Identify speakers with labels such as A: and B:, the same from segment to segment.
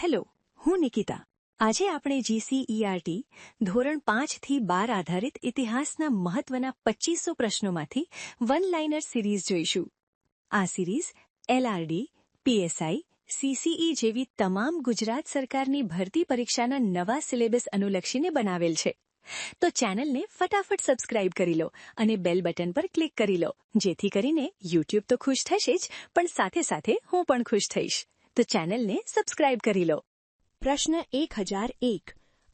A: Hello, હું નિકિતા. આજે આપણે GCERT ધોરણ 5 થી 12 આધારિત ઇતિહાસના મહત્વના 2500 પ્રશ્નોમાંથી વન લાઇનર સિરીઝ જોઈશું. આ સિરીઝ LRD, PSI, CCE જેવી તમામ ગુજરાત સરકારની ભરતી પરીક્ષાના નવા સિલેબસ અનુલક્ષીને બનાવેલ છે. તો ચેનલને ફટાફટ સબસ્ક્રાઇબ કરી લો અને બેલ બટન પર ક્લિક કરી લો, જેથી કરીને YouTube તો ખુશ થશે જ, પણ સાથે સાથે હું પણ ખુશ થઈશ. તો ચેનલને સબસ્ક્રાઇબ કરી લો.
B: પ્રશ્ન 1001.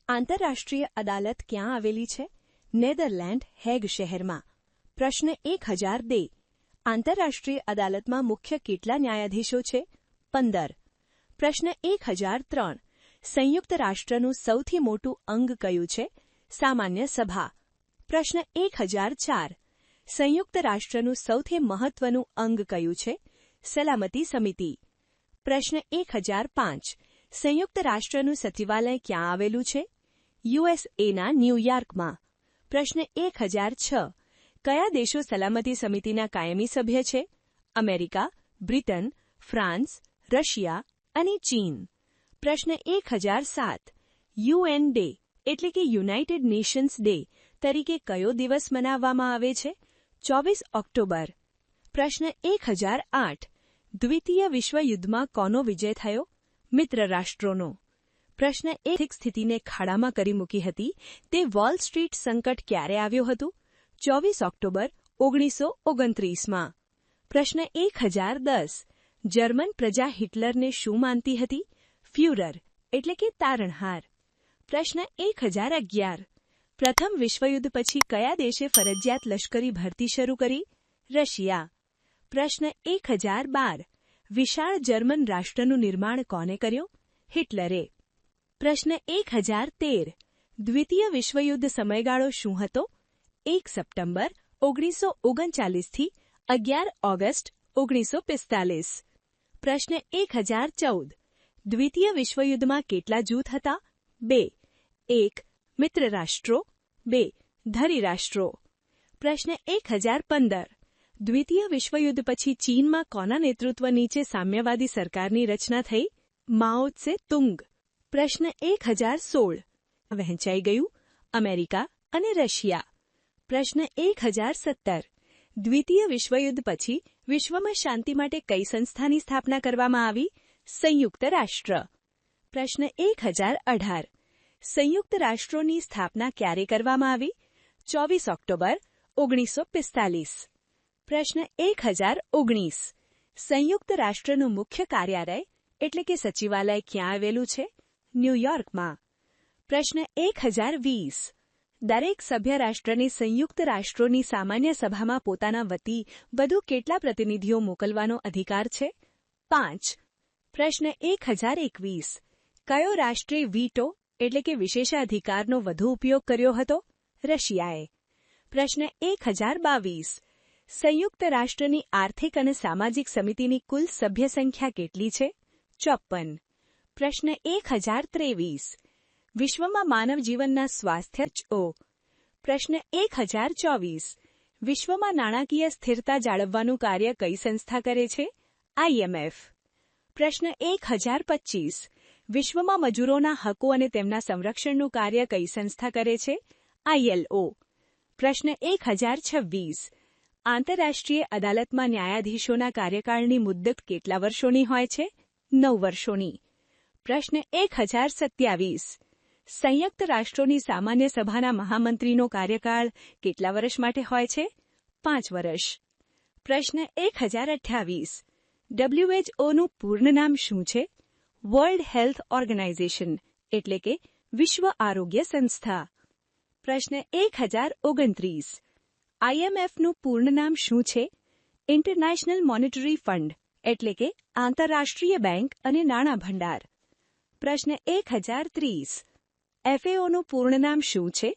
B: આંતરરાષ્ટ્રીય અદાલત ક્યાં આવેલી છે? નેધરલેન્ડ હેગ શહેરમાં. પ્રશ્ન 1002. આંતરરાષ્ટ્રીય અદાલતમાં મુખ્ય કેટલા ન્યાયાધીશો છે? 15. પ્રશ્ન 1003. સંયુક્ત રાષ્ટ્રનું સૌથી મોટું અંગ કયું છે? સામાન્ય સભા. પ્રશ્ન 1004. સંયુક્ત રાષ્ટ્રનું સૌથી મહત્વનું અંગ કયું છે? સલામતી સમિતિ. પ્રશ્ન 1005. સંયુક્ત રાષ્ટ્રનું સચિવાલય ક્યાં આવેલું છે? USAના ન્યૂયોર્કમાં. પ્રશ્ન 1006. કયા દેશો સલામતી સમિતિના કાયમી સભ્ય છે? અમેરિકા, બ્રિટન, ફ્રાન્સ, રશિયા અને ચીન. પ્રશ્ન 1007. UN ડે એટલે કે યુનાઇટેડ નેશન્સ ડે તરીકે કયો દિવસ મનાવવામાં આવે છે? 24 ઓક્ટોબર. પ્રશ્ન 1008. દ્વિતીય વિશ્વયુદ્ધમાં કોનો વિજય થયો? મિત્ર રાષ્ટ્રોનો. પ્રશ્ન આર્થિક સ્થિતિને ખાડામાં કરી મૂકી હતી તે વોલ સ્ટ્રીટ સંકટ ક્યારે આવ્યું હતું? 24 ઓક્ટોબર 1929માં. પ્રશ્ન 1010. જર્મન પ્રજા હિટલરને શું માનતી હતી? ફ્યુરર એટલે કે તારણહાર. પ્રશ્ન 1011. પ્રથમ વિશ્વયુદ્ધ પછી કયા દેશે ફરજિયાત લશ્કરી ભરતી શરૂ કરી? રશિયા. પ્રશ્ન 1012. વિશાળ જર્મન રાષ્ટ્રનું નિર્માણ કોને કર્યું? હિટલરે. પ્રશ્ન 1013. દ્વિતીય વિશ્વયુદ્ધ સમયગાળો શું હતો? 1 સપ્ટેમ્બર 1939 થી 11 ઓગસ્ટ 1945. પ્રશ્ન 1014. દ્વિતીય વિશ્વયુદ્ધમાં કેટલા જૂથ હતા? 2. 1. મિત્ર રાષ્ટ્રો, 2. ધરી રાષ્ટ્રો. પ્રશ્ન 1015. દ્વિતીય વિશ્વયુદ્ધ પછી ચીનમાં કોના નેતૃત્વ નીચે સામ્યવાદી સરકારની રચના થઈ? માઓ ત્સે તુંગ. પ્રશ્ન 1016. વહેંચાઈ ગયું? અમેરિકા અને રશિયા. પ્રશ્ન 1017. દ્વિતીય વિશ્વયુદ્ધ પછી વિશ્વમાં શાંતિ માટે કઈ સંસ્થાની સ્થાપના કરવામાં આવી? સંયુક્ત રાષ્ટ્ર. પ્રશ્ન 1018. સંયુક્ત રાષ્ટ્રોની સ્થાપના ક્યારે કરવામાં આવી? 24 ઓક્ટોબર 1945. પ્રશ્ન 1019. સંયુક્ત રાષ્ટ્રનું મુખ્ય કાર્યાલય એટલે કે સચિવાલય ક્યાં આવેલું છે? ન્યૂયોર્કમાં. પ્રશ્ન 1020. દરેક સભ્ય રાષ્ટ્રની સંયુક્ત રાષ્ટ્રોની સામાન્ય સભામાં પોતાના વતી વધુ કેટલા પ્રતિનિધિઓ મોકલવાનો અધિકાર છે? 5. પ્રશ્ન 1021. કયો રાષ્ટ્રે વીટો એટલે કે વિશેષાધિકારનો વધુ ઉપયોગ કર્યો હતો? રશિયાએ. પ્રશ્ન 1022. સંયુક્ત રાષ્ટ્રની આર્થિક અને સામાજિક સમિતિની કુલ સભ્ય સંખ્યા કેટલી છે? 54. પ્રશ્ન 1023. વિશ્વમાં માનવ જીવનના સ્વાસ્થ્ય પ્રશ્ન 1024. વિશ્વમાં નાણાકીય સ્થિરતા જાળવવાનું કાર્ય કઈ સંસ્થા કરે છે? IMF. પ્રશ્ન 1025. વિશ્વમાં મજૂરોના હકો અને તેમના સંરક્ષણનું કાર્ય કઈ સંસ્થા કરે છે? ILO. પ્રશ્ન 1026. આંતરરાષ્ટ્રીય અદાલતમાં ન્યાયાધીશોના કાર્યકાળની મુદ્દત કેટલા વર્ષોની હોય છે? 9 વર્ષોની. પ્રશ્ન 1027. સંયુક્ત રાષ્ટ્રોની સામાન્ય સભાના મહામંત્રીનો કાર્યકાળ કેટલા વર્ષ માટે હોય છે? 5 વર્ષ. પ્રશ્ન 1028. WHOનું પૂર્ણ નામ શું છે? વર્લ્ડ હેલ્થ ઓર્ગેનાઇઝેશન એટલે કે વિશ્વ આરોગ્ય સંસ્થા. પ્રશ્ન 1029. IMFનું પૂર્ણ નામ શું છે? ઇન્ટરનેશનલ મોનેટરી ફંડ એટલે કે આંતરરાષ્ટ્રીય બેંક અને નાણાં ભંડાર. પ્રશ્ન 1030. FAOનું પૂર્ણ નામ શું છે?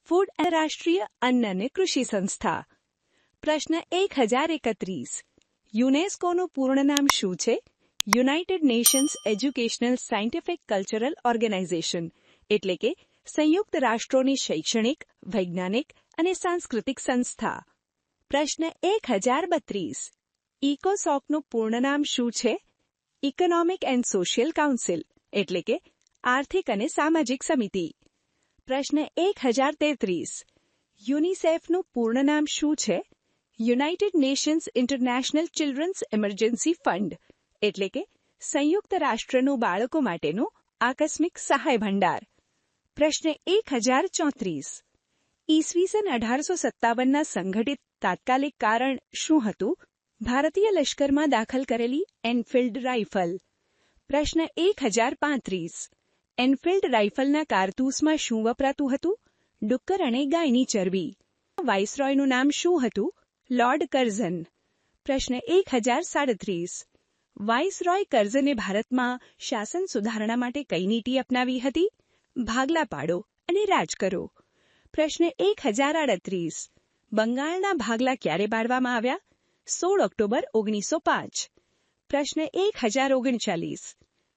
B: ફૂડ આંતરરાષ્ટ્રીય અન્ન અને કૃષિ સંસ્થા. પ્રશ્ન 1031. યુનેસ્કોનું પૂર્ણ નામ શું છે? United nations educational scientific cultural organisation એટલે કે સંયુક્ત રાષ્ટ્રોની શૈક્ષણિક, વૈજ્ઞાનિક અને સાંસ્કૃતિક સંસ્થા. પ્રશ્ન 1032. ઇકોસોકનું પૂર્ણ નામ શું છે? ઇકોનોમિક એન્ડ સોશિયલ કાઉન્સિલ એટલે કે આર્થિક અને સામાજિક સમિતિ. પ્રશ્ન 1033. યુનિસેફનું પૂર્ણ નામ શું છે? United nations international children's emergency fund, એટલે કે સંયુક્ત રાષ્ટ્રનું બાળકો માટેનું આકસ્મિક સહાય ભંડાર. પ્રશ્ન 1034. ઈસવીસન 1857ના સંઘટિત તાત્કાલિક કારણ શું હતું? ભારતીય લશ્કરમાં દાખલ કરેલી એનફિલ્ડ રાઇફલ. પ્રશ્ન 1035. એનફિલ્ડ રાઇફલના કારતૂસમાં શું વપરાતું હતું? ડુક્કર અને ગાયની ચરબી. વાઇસરોયનું નામ શું હતું? Lord Curzon. પ્રશ્ન 1037. વાઇસરોય કર્ઝને ભારતમાં શાસન સુધારણા માટે કઈ નીતિ અપનાવી હતી? ભાગલા પાડો અને રાજ કરો. પ્રશ્ન 1038. બંગાળના ભાગલા ક્યારે પાડવામાં આવ્યા? 16 ઓક્ટોબર 1905. પ્રશ્ન 1039.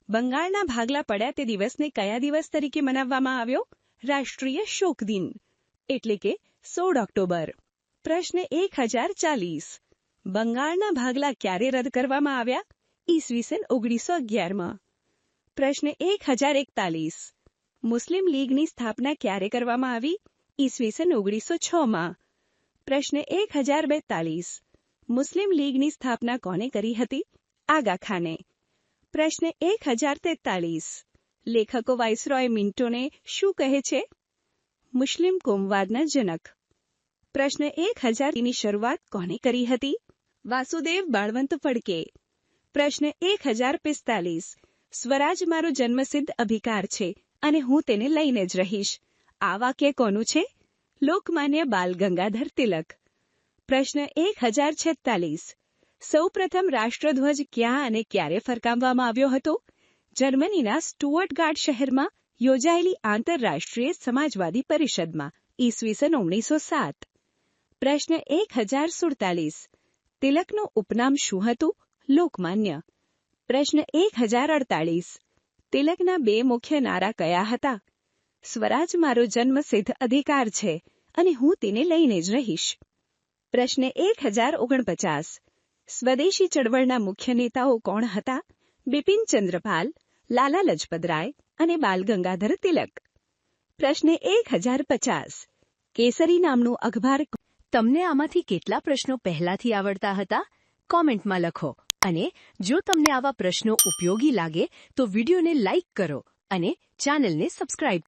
B: બંગાળના ભાગલા પડ્યા તે દિવસને કયા દિવસ તરીકે મનાવવામાં આવ્યો? રાષ્ટ્રીય શોક દિન, એટલે કે 16 ઓક્ટોબર. પ્રશ્ન 1040. બંગાળના ભાગલા ક્યારે રદ કરવામાં આવ્યા? ઈસવીસન 1911માં. પ્રશ્ન 1041. મુસ્લિમ લીગની સ્થાપના ક્યારે કરવામાં આવી? ઈસવીસન 1906માં. પ્રશ્ન 1042. મુસ્લિમ લીગની સ્થાપના કોને કરી હતી? આગા ખાને. પ્રશ્ન 1043. લેખકો વાઇસરોય મિન્ટોને શું કહે છે? મુસ્લિમ કોમવાદના જનક. પ્રશ્ન 1000ની શરૂઆત કોને કરી હતી? વાસુદેવ બાળવંત ફડકે. પ્રશ્ન 1045. સ્વરાજ મારો જન્મસિદ્ધ અધિકાર છે અને હું તેને લઈને જ રહીશ. આ વાક્ય કોનું છે? લોકમાન્ય બાલ ગંગાધર તિલક. પ્રશ્ન 1046. સૌપ્રથમ રાષ્ટ્રધ્વજ ક્યાં અને ક્યારે ફરકાવવામાં આવ્યો હતો? જર્મનીના સ્ટુઅર્ટગાર્ડ શહેરમાં યોજાયેલી આંતરરાષ્ટ્રીય સમાજવાદી પરિષદમાં ઈસવીસન 1907. પ્રશ્ન 1047. તિલકનું ઉપનામ શું હતું? લોકમાન્ય. પ્રશ્ન 1048. તિલકના બે મુખ્ય નારા કયા હતા? સ્વરાજ મારો જન્મસિદ્ધ અધિકાર છે અને હું તેને લઈને જ રહીશ. પ્રશ્ન 1049. સ્વદેશી ચળવળના મુખ્ય નેતાઓ કોણ હતા? બિપિન ચંદ્રપાલ, લાલા લજપતરાય અને બાલ ગંગાધર તિલક. પ્રશ્ન 1050. કેસરી નામનું અખબાર.
A: તમને આમાંથી કેટલા પ્રશ્નો પહેલાથી આવડતા હતા? કોમેન્ટમાં લખો. અને જો તમને આવા પ્રશ્નો ઉપયોગી લાગે તો વિડીયોને લાઇક કરો અને ચેનલને સબસ્ક્રાઇબ